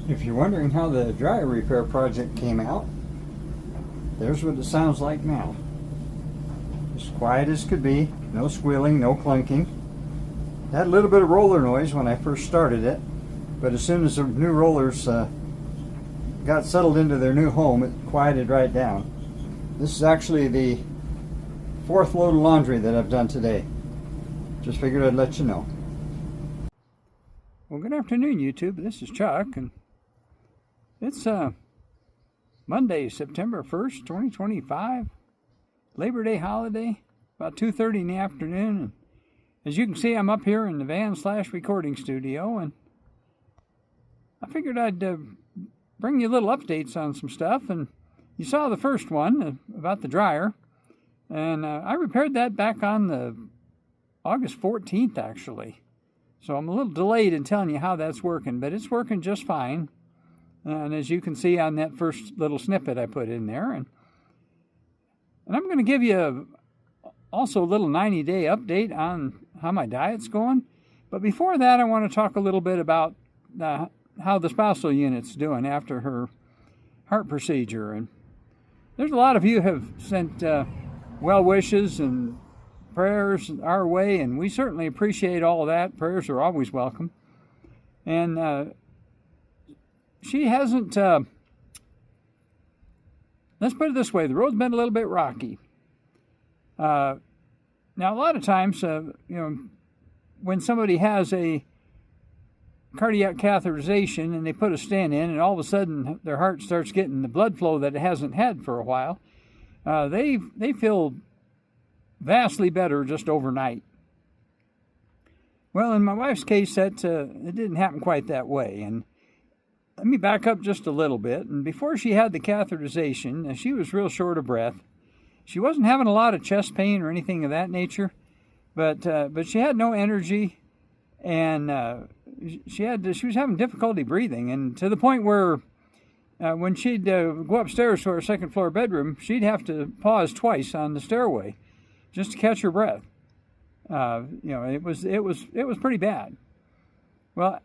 If you're wondering how the dryer repair project came out, there's what it sounds like now. As quiet as could be, no squealing, no clunking. It had a little bit of roller noise when I first started it, but as soon as the new rollers got settled into their new home, it quieted right down. This is actually the 4th load of laundry that I've done today. Just figured I'd let you know. Well, good afternoon, YouTube. This is Chuck, and it's Monday, September 1st, 2025, Labor Day holiday, about 2:30 in the afternoon. And as you can see, I'm up here in the van/recording studio, and I figured I'd bring you little updates on some stuff. And you saw the first one about the dryer, and I repaired that back on the August 14th, actually. So I'm a little delayed in telling you how that's working, but it's working just fine. And as you can see on that first little snippet I put in there. And I'm going to give you also a little 90-day update on how my diet's going. But before that, I want to talk a little bit about how the spousal unit's doing after her heart procedure. And there's a lot of you have sent well wishes and prayers our way, and we certainly appreciate all of that. Prayers are always welcome. And she hasn't, let's put it this way, the road's been a little bit rocky. Now, a lot of times, when somebody has a cardiac catheterization and they put a stent in, and all of a sudden their heart starts getting the blood flow that it hasn't had for a while, they feel vastly better just overnight. Well, in my wife's case, it didn't happen quite that way. And let me back up just a little bit. And before she had the catheterization, she was real short of breath. She wasn't having a lot of chest pain or anything of that nature, but she had no energy, and she was having difficulty breathing, and to the point where when she'd go upstairs to our second floor bedroom, she'd have to pause twice on the stairway just to catch her breath. It was pretty bad. Well,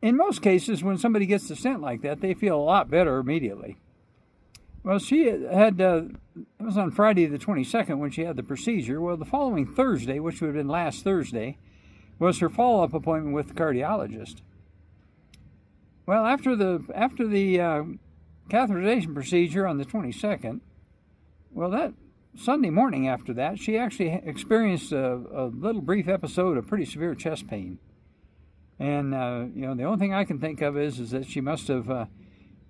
in most cases, when somebody gets the stent like that, they feel a lot better immediately. Well, she had, it was on Friday the 22nd when she had the procedure. Well, the following Thursday, which would have been last Thursday, was her follow-up appointment with the cardiologist. Well, after the catheterization procedure on the 22nd, well, that Sunday morning after that, she actually experienced a little brief episode of pretty severe chest pain. And, the only thing I can think of is that she must have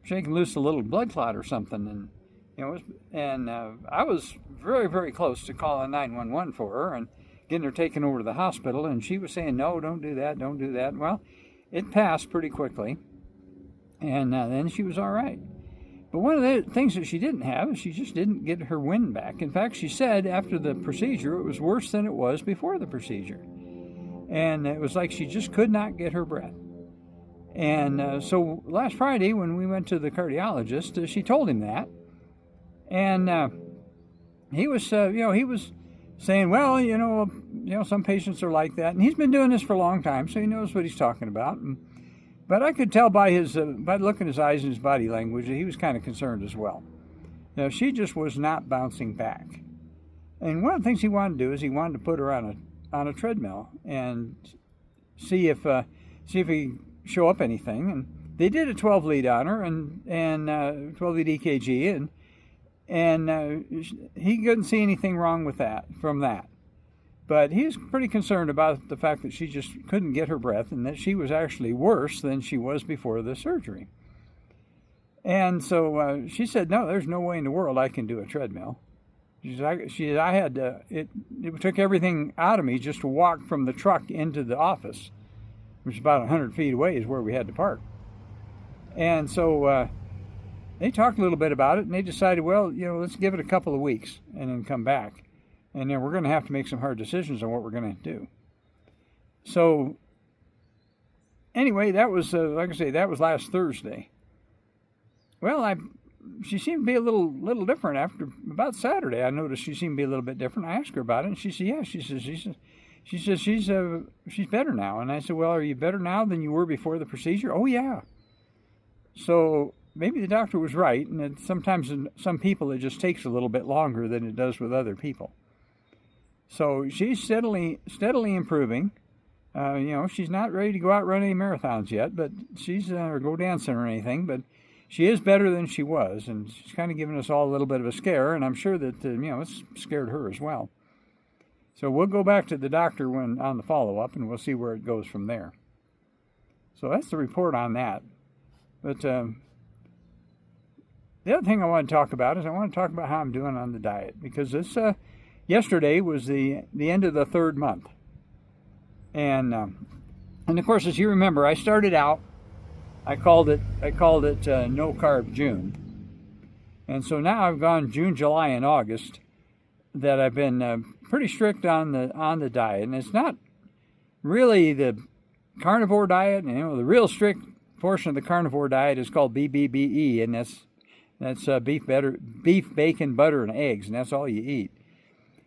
shaken loose a little blood clot or something. And, I was very, very close to calling 911 for her and getting her taken over to the hospital. And she was saying, no, don't do that, don't do that. Well, it passed pretty quickly. And then she was all right. But one of the things that she didn't have is she just didn't get her wind back. In fact, she said after the procedure it was worse than it was before the procedure. And it was like she just could not get her breath. And so last Friday when we went to the cardiologist, she told him that. And he was saying, well, some patients are like that. And he's been doing this for a long time, so he knows what he's talking about. But I could tell by by the look in his eyes and his body language that he was kind of concerned as well. Now, she just was not bouncing back. And one of the things he wanted to do is he wanted to put her on a treadmill and see if he show up anything. And they did a 12 lead on her and 12 lead EKG, and he couldn't see anything wrong with that from that. But he's pretty concerned about the fact that she just couldn't get her breath and that she was actually worse than she was before the surgery. And so she said, no, there's no way in the world I can do a treadmill. It took everything out of me just to walk from the truck into the office, which is about 100 feet away is where we had to park. And so they talked a little bit about it, and they decided, well, let's give it a couple of weeks and then come back. And then we're going to have to make some hard decisions on what we're going to do. So, anyway, that was, like I say, that was last Thursday. Well, she seemed to be a little different after about Saturday. I noticed she seemed to be a little bit different. I asked her about it, and she said, yeah. She says she's better now. And I said, well, are you better now than you were before the procedure? Oh, yeah. So maybe the doctor was right, and that sometimes in some people it just takes a little bit longer than it does with other people. So she's steadily improving. She's not ready to go out run any marathons yet, but she's or go dancing or anything. But she is better than she was, and she's kind of given us all a little bit of a scare. And I'm sure that it's scared her as well. So we'll go back to the doctor when on the follow-up, and we'll see where it goes from there. So that's the report on that. But the other thing I want to talk about is I want to talk about how I'm doing on the diet, because this yesterday was the end of the third month, and of course, as you remember, I started out. I called it No Carb June, and so now I've gone June, July, and August that I've been pretty strict on the diet, and it's not really the carnivore diet. The real strict portion of the carnivore diet is called BBBE, and that's beef, bacon, butter, and eggs, and that's all you eat.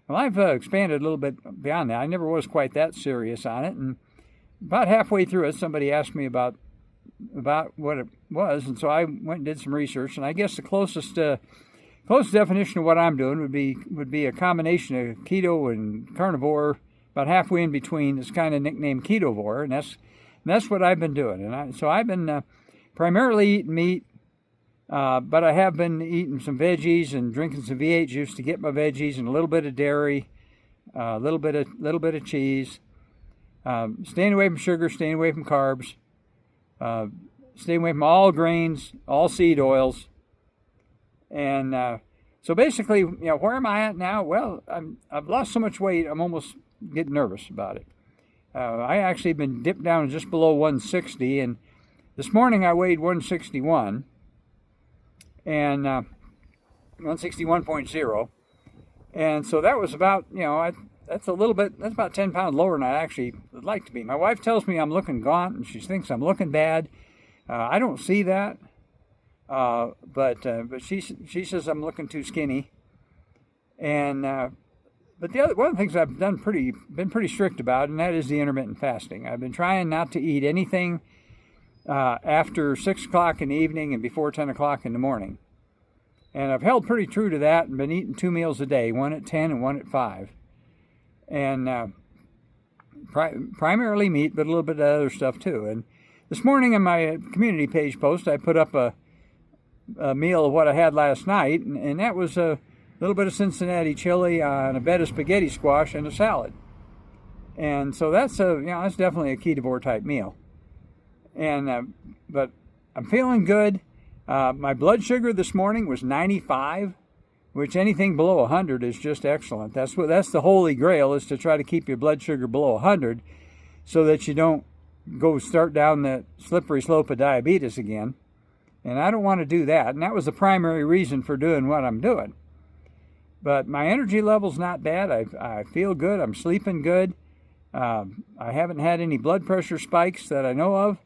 Well, I've expanded a little bit beyond that. I never was quite that serious on it, and about halfway through it, somebody asked me about what it was, and so I went and did some research, and I guess the closest definition of what I'm doing would be a combination of keto and carnivore, about halfway in between. It's kind of nicknamed Ketovore, and that's what I've been doing. And so I've been primarily eating meat, but I have been eating some veggies and drinking some V8 juice to get my veggies, and a little bit of dairy, a little bit of cheese, staying away from sugar, staying away from carbs, staying away from all grains, all seed oils. And so basically, where am I at now? Well, I've lost so much weight, I'm almost getting nervous about it. I actually been dipped down just below 160, and this morning I weighed 161, and 161.0, and so that was about, that's about 10 pounds lower than I actually would like to be. My wife tells me I'm looking gaunt, and she thinks I'm looking bad. I don't see that. But she says I'm looking too skinny, and but one of the things I've been pretty strict about, and that is the intermittent fasting. I've been trying not to eat anything after 6 o'clock in the evening and before 10 o'clock in the morning, and I've held pretty true to that and been eating 2 meals a day, one at 10 and one at 5, and primarily meat, but a little bit of other stuff too. And this morning on my community page post, I put up a meal of what I had last night, and that was a little bit of Cincinnati chili on a bed of spaghetti squash and a salad. And so that's definitely a Ketovore type meal. And but I'm feeling good. My blood sugar this morning was 95, which anything below 100 is just excellent. That's the holy grail, is to try to keep your blood sugar below 100, so that you don't go start down the slippery slope of diabetes again. And I don't want to do that. And that was the primary reason for doing what I'm doing. But my energy level's not bad. I feel good. I'm sleeping good. I haven't had any blood pressure spikes that I know of.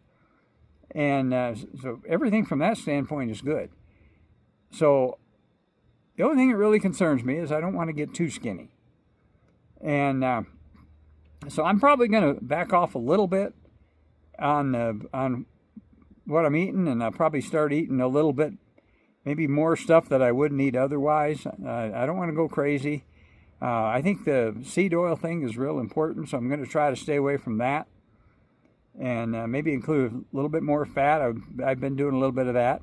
And so everything from that standpoint is good. So the only thing that really concerns me is I don't want to get too skinny. And so I'm probably going to back off a little bit on what I'm eating, and I'll probably start eating a little bit, maybe more stuff that I wouldn't eat otherwise. I don't want to go crazy. I think the seed oil thing is real important, so I'm going to try to stay away from that, and maybe include a little bit more fat. I've been doing a little bit of that,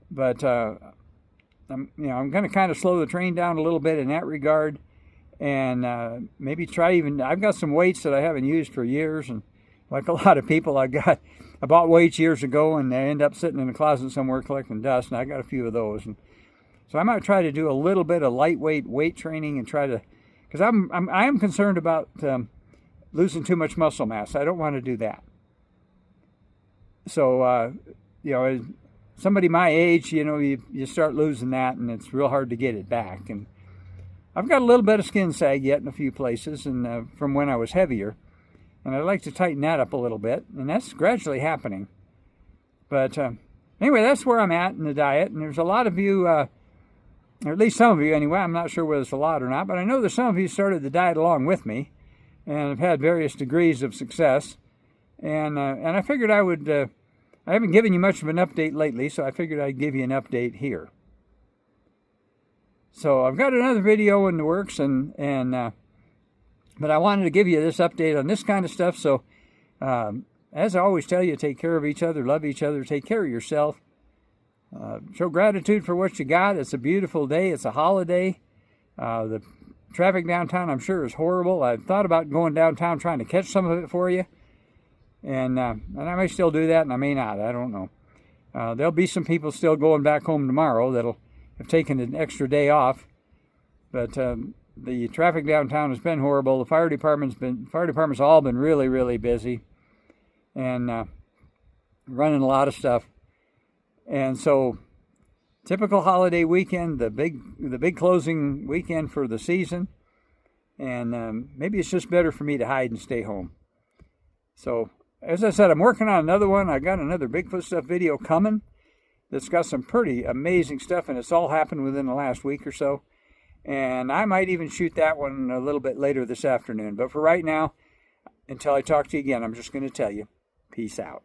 but I'm going to kind of slow the train down a little bit in that regard, and maybe try I've got some weights that I haven't used for years, and like a lot of people, I bought weights years ago, and they end up sitting in a closet somewhere collecting dust, and I got a few of those. And so I might try to do a little bit of lightweight weight training and try to, because I am concerned about losing too much muscle mass. I don't want to do that. So, somebody my age, you start losing that, and it's real hard to get it back. And I've got a little bit of skin sag yet in a few places, and from when I was heavier. And I'd like to tighten that up a little bit, and that's gradually happening. But anyway, that's where I'm at in the diet, and there's a lot of you, or at least some of you anyway, I'm not sure whether it's a lot or not, but I know that some of you started the diet along with me, and have had various degrees of success, and I figured I would I haven't given you much of an update lately, so I figured I'd give you an update here. So I've got another video in the works, but I wanted to give you this update on this kind of stuff. So as I always tell you, take care of each other, love each other, take care of yourself. Show gratitude for what you got. It's a beautiful day. It's a holiday. The traffic downtown, I'm sure, is horrible. I thought about going downtown trying to catch some of it for you. And I may still do that, and I may not. I don't know. There'll be some people still going back home tomorrow that'll have taken an extra day off. But the traffic downtown has been horrible. The fire department's all been really, really busy. And running a lot of stuff. And so, typical holiday weekend, the big closing weekend for the season, and maybe it's just better for me to hide and stay home. So, as I said, I'm working on another one. I got another Bigfoot stuff video coming that's got some pretty amazing stuff, and it's all happened within the last week or so. And I might even shoot that one a little bit later this afternoon. But for right now, until I talk to you again, I'm just going to tell you, peace out.